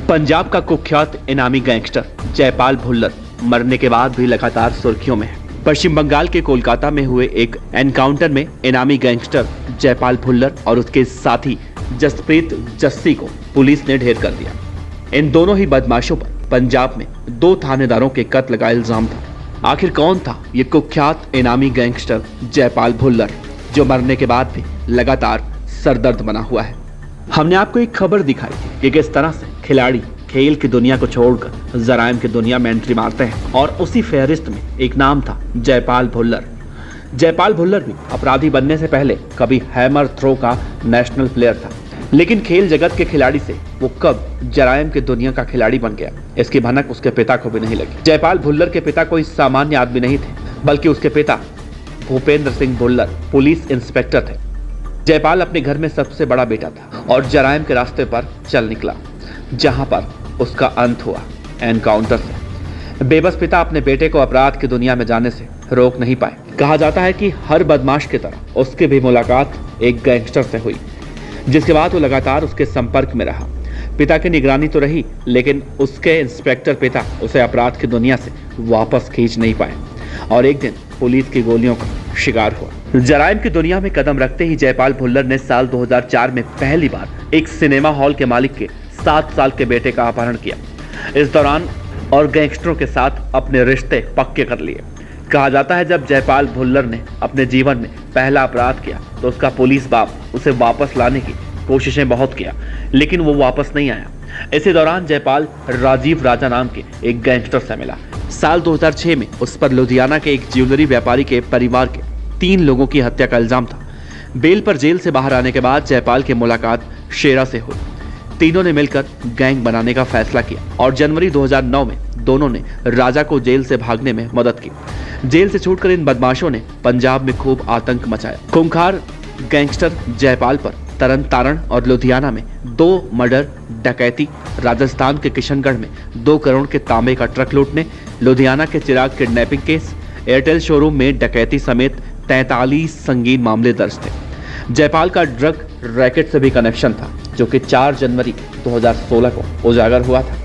पंजाब का कुख्यात इनामी गैंगस्टर जयपाल भुल्लर मरने के बाद भी लगातार सुर्खियों में है। पश्चिम बंगाल के कोलकाता में हुए एक एनकाउंटर में इनामी गैंगस्टर जयपाल भुल्लर और उसके साथी जसप्रीत जस्सी को पुलिस ने ढेर कर दिया। इन दोनों ही बदमाशों पर पंजाब में 2 थानेदारों के कत्ल का इल्जाम था। आखिर कौन था ये कुख्यात इनामी गैंगस्टर जयपाल भुल्लर, जो मरने के बाद भी लगातार सरदर्द बना हुआ है। हमने आपको एक खबर दिखाई थी कि किस तरह से खिलाड़ी खेल की दुनिया को छोड़कर जराइम की दुनिया में एंट्री मारते हैं, और उसी फहरिस्त में एक नाम था जयपाल भुल्लर। जयपाल भुल्लर भी अपराधी बनने से पहले कभी हैमर थ्रो का नेशनल प्लेयर था, लेकिन खेल जगत के खिलाड़ी से वो कब जराइम की दुनिया का खिलाड़ी बन गया, इसकी भनक उसके पिता को भी नहीं लगी। जयपाल भुल्लर के पिता कोई सामान्य आदमी नहीं थे, बल्कि उसके पिता भूपेंद्र सिंह भुल्लर पुलिस इंस्पेक्टर थे। जयपाल अपने घर में सबसे बड़ा बेटा था और जराइम के रास्ते पर चल निकला, जहां पर उसका अंत हुआ एनकाउंटर से। बेबस पिता अपने बेटे को अपराध की दुनिया में जाने से रोक नहीं पाए। कहा जाता है कि हर बदमाश की तरह उसकी भी मुलाकात एक गैंगस्टर से हुई, जिसके बाद वो लगातार उसके संपर्क में रहा। पिता की निगरानी तो रही, लेकिन उसके इंस्पेक्टर पिता उसे अपराध की दुनिया से वापस खींच नहीं पाए और एक दिन पुलिस की गोलियों का शिकार हुआ। जराइम की दुनिया में कदम रखते ही जयपाल भुल्लर ने साल 2004 में पहली बार एक सिनेमा हॉल के मालिक के 7 साल के बेटे का अपहरण किया। इस दौरान और गैंगस्टरों के साथ अपने रिश्ते पक्के कर लिए। कहा जाता है जब जयपाल भुल्लर ने अपने जीवन में पहला अपराध किया तो उसका पुलिस बाप उसे वापस लाने की कोशिशें बहुत किया, लेकिन वो वापस नहीं आया। इसी दौरान जयपाल राजीव राजा नाम के एक गैंगस्टर से मिला। साल 2006 में उस पर लुधियाना के एक ज्वेलरी व्यापारी के परिवार के 3 लोगों की हत्या का इल्जाम था। बेल पर जेल से बाहर आने के बाद जयपाल की मुलाकात शेरा से हुई। तीनों ने मिलकर गैंग बनाने का फैसला किया और जनवरी 2009 में दोनों ने राजा को जेल से भागने में मदद की। जेल से छूटकर इन बदमाशों ने पंजाब में खूब आतंक मचाया। खूंखार गैंगस्टर जयपाल पर तरन तारण और लुधियाना में 2 मर्डर, डकैती, राजस्थान के किशनगढ़ में 2 करोड़ के तांबे का ट्रक लूटने, लुधियाना के चिराग किडनैपिंग केस, एयरटेल शोरूम में डकैती समेत 43 संगीन मामले दर्ज थे। जयपाल का ड्रग रैकेट से भी कनेक्शन था, जो कि 4 जनवरी 2016 को उजागर हुआ था,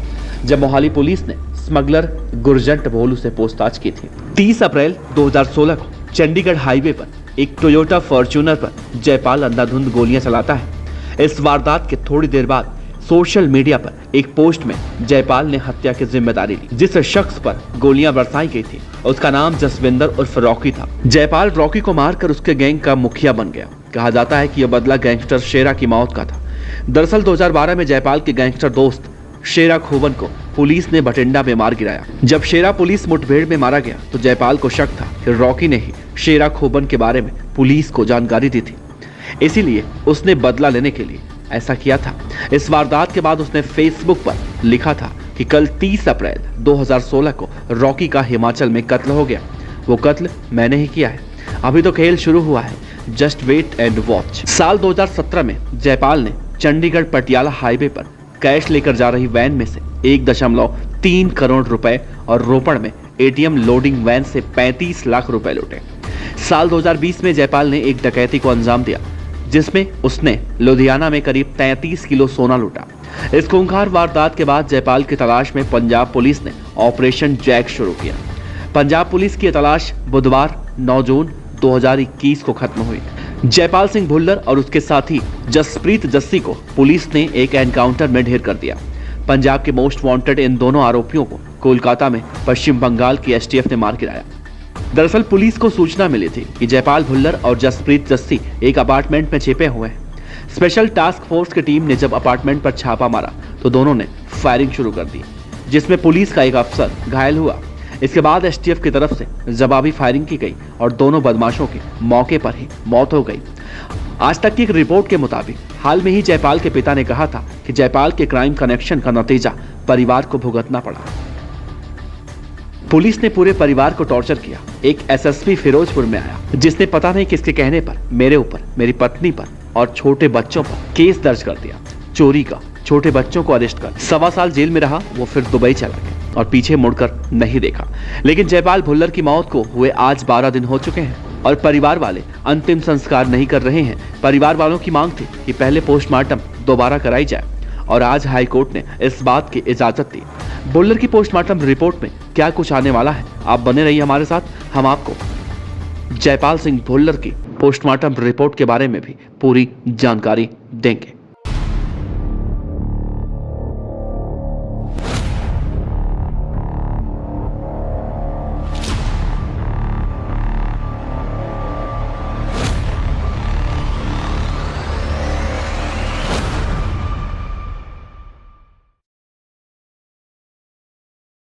जब मोहाली पुलिस ने स्मगलर गुरजंट भोलू से पूछताछ की थी। 30 अप्रैल 2016 को चंडीगढ़ हाईवे पर एक टोयोटा फॉर्च्यूनर पर जयपाल अंधाधुंध गोलियां चलाता है। इस वारदात के थोड़ी देर बाद सोशल मीडिया पर एक पोस्ट में जयपाल ने हत्या की जिम्मेदारी ली। जिस शख्स पर गोलियां बरसाई गई थी उसका नाम जसविंदर उर्फ रॉकी था। जयपाल रॉकी को मारकर उसके गैंग का मुखिया बन गया। कहा जाता है कि यह बदला गैंगस्टर शेरा की मौत का था। दरअसल 2012 में जयपाल के गैंगस्टर दोस्त शेरा खोबन को पुलिस ने बठिंडा में मार गिराया। जब शेरा पुलिस मुठभेड़ में मारा गया तो जयपाल को शक था कि रॉकी ने ही शेरा खोबन के बारे में पुलिस को जानकारी दी थी, इसीलिए उसने बदला लेने के लिए ऐसा किया था। इस वारदात के बाद उसने फेसबुक पर लिखा था कि कल 30 अप्रैल 2016 को रॉकी का हिमाचल में कत्ल हो गया। वो कत्ल मैंने ही किया है। अभी तो खेल शुरू हुआ है, जस्ट वेट एंड वॉच। साल 2017 में जयपाल ने चंडीगढ़ पटियाला हाईवे पर कैश लेकर जा रही वैन में से 1.3 करोड़ रुपए और रोपड़ में एटीएम लोडिंग वैन से 35 लाख रुपए लूटे। साल 2020 में जयपाल ने एक डकैती को अंजाम दिया, जिसमें उसने लुधियाना में करीब 33 किलो सोना लूटा। इस खूंखार वारदात के बाद जयपाल की तलाश में पंजाब पुलिस ने ऑपरेशन जैक शुरू किया। पंजाब पुलिस की तलाश बुधवार 9 जून 2021 को खत्म हुई। जयपाल सिंह भुल्लर और उसके साथी जसप्रीत जस्सी को पुलिस ने एक एनकाउंटर में ढेर कर दिया। पंजाब के मोस्ट वांटेड इन दोनों आरोपियों को कोलकाता में पश्चिम बंगाल की एसटीएफ ने मार गिराया। दरअसल पुलिस को सूचना मिली थी कि जयपाल भुल्लर और जसप्रीत जस्सी एक अपार्टमेंट में छिपे हुए हैं। स्पेशल टास्क फोर्स की टीम ने जब अपार्टमेंट पर छापा मारा तो दोनों ने फायरिंग शुरू कर दी, जिसमें पुलिस का एक अफसर घायल हुआ। इसके बाद एसटीएफ की तरफ से जवाबी फायरिंग की गई और दोनों बदमाशों की मौके पर ही मौत हो गई। आज तक की एक रिपोर्ट के मुताबिक हाल में ही जयपाल के पिता ने कहा था कि जयपाल के क्राइम कनेक्शन का नतीजा परिवार को भुगतना पड़ा। पुलिस ने पूरे परिवार को टॉर्चर किया। एक एसएसपी फिरोजपुर में आया, जिसने पता नहीं किसके कहने पर मेरे ऊपर, मेरी पत्नी पर और छोटे बच्चों पर केस दर्ज कर दिया, चोरी का। छोटे बच्चों को अरेस्ट कर 1.25 साल जेल में रहा। वो फिर दुबई चला गया और पीछे मुड़कर नहीं देखा। लेकिन जयपाल भुल्लर की मौत को हुए आज 12 दिन हो चुके हैं और परिवार वाले अंतिम संस्कार नहीं कर रहे हैं। परिवार वालों की मांग थी कि पहले पोस्टमार्टम दोबारा कराई जाए और आज हाई कोर्ट ने इस बात की इजाजत दी। भुल्लर की पोस्टमार्टम रिपोर्ट में क्या कुछ आने वाला है, आप बने रहिए हमारे साथ। हम आपको जयपाल सिंह भुल्लर की पोस्टमार्टम रिपोर्ट के बारे में भी पूरी जानकारी देंगे।